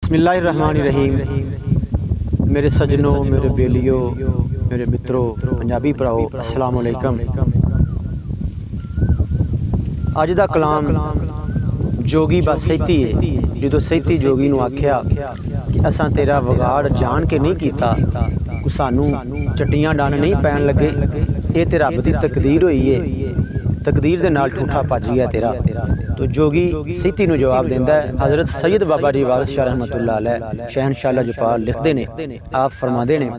बिस्मिल्लाहिर्रहमानिर्रहीम। मेरे सजनों, मेरे बेलियों, मेरे मित्रों, पंजाबी भराओ, अस्सलाम वालेकुम। अज दा कलाम जोगी बस सैती है। जो सैती जोगी नूं आख्या कि असां तेरा वगाड़ जान के नहीं कीता, सानू चट्टियां डन नहीं पैन लगे, ये ते रब दी तकदीर होई है, तकदीर दे नाल ठूठा भज गया तेरा। तो जोगी सैती नूं जवाब देंदा है। हज़रत सैयद बाबा जी वारिस शाह रहमतुल्लाह अलैह शहनशाह लजपाल लिखते ने, आप फरमाते ने,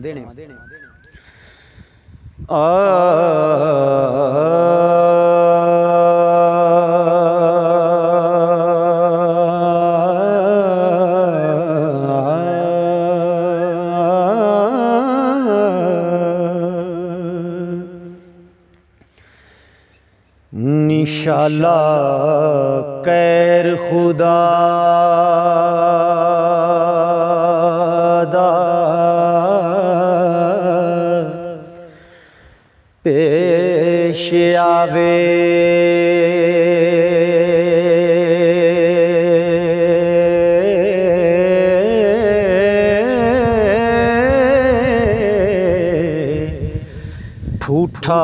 निशाला कैर खुदा दा पेश आवे, ठूठा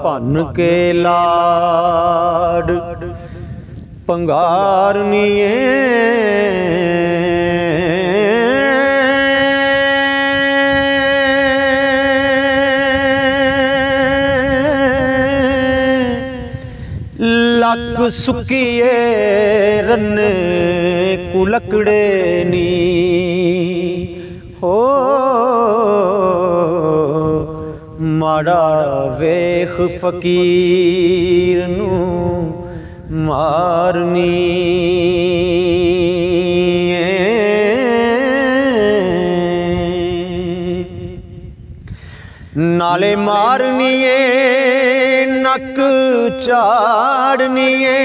भन के लाड पंगारनिए, लक सुकिए रन्ने कुलकड़े नी हो, माड़ा वेख फकीर नू मारनी, नाले मारनिए नक चाड़निए,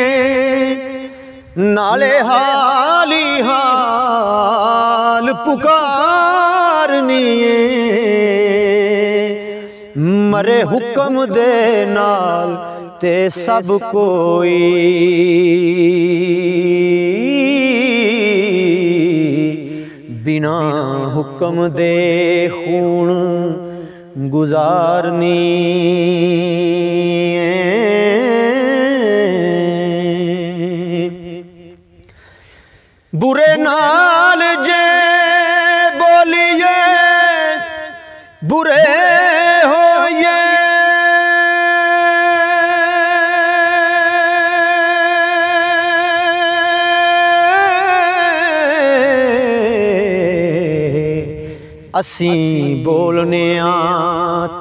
नाले हाली हाल पुकारनिए, मरे हुक्म दे नाल ते सब कोई, बिना हुक्म दे खून गुजारनी, बुरे नाल जे बोलिए बुरे होइए, असी बोलने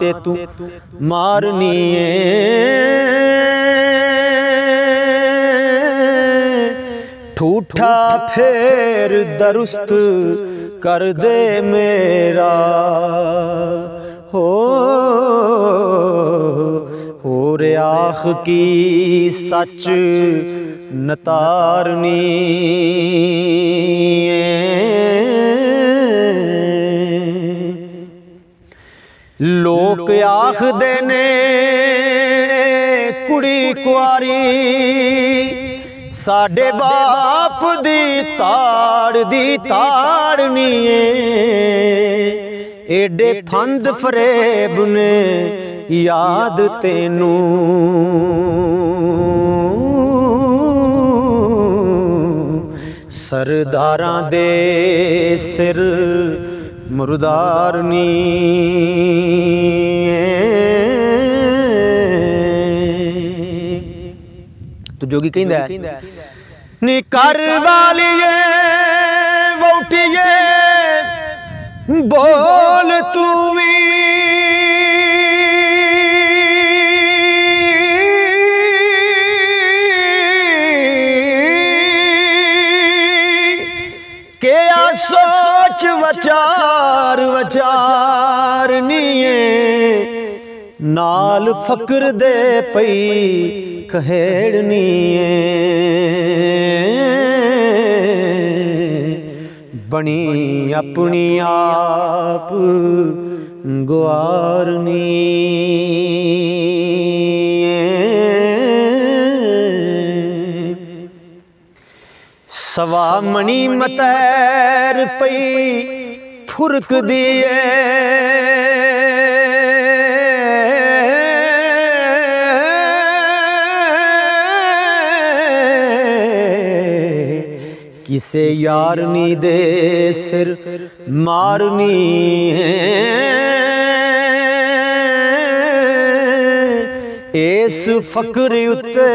ते तू मारनी है, ठूठा फेर दरुस्त कर दे मेरा हो रे आख की सच नतारनी, लोक आख देने कुड़ी कुआरी साडे बाप दी ताड़नी, एडे फंद फरेब ने याद तेनू, सरदारां दे सिर मुर्दारनी, तो जोगी कहंदा है, नी कर वालिए वोटिए बोल तू भी, क्या सोच वचार वचारनिए, नाल फकर दे पई कहेड़निए, बनी अपनी आप गुआरनी, सवा मणी मतैर पई फुरक दिए किसे यारनी दे सिर मारनी इस फकर उत्ते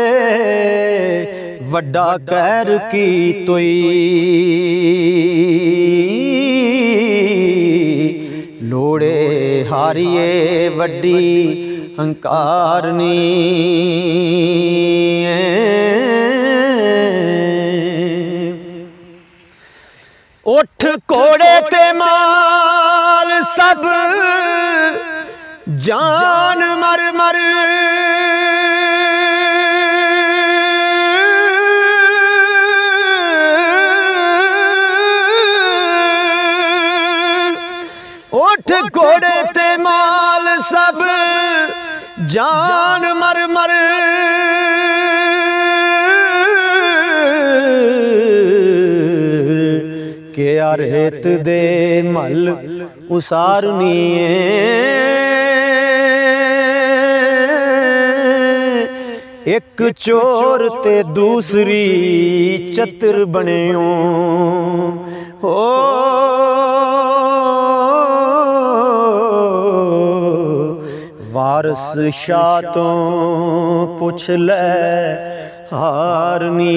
वड्डा कहर की तोई लोड़े हारिए वड्डी हंकारनी उठ कोड़े ते माल सब जान मर मर उठ कोड़े ते माल सब जान मर मर के रेत दे मल उसारनी एक चोर ते दूसरी चतुर बनियो हो वारस शाह तो पुछ ले हारनी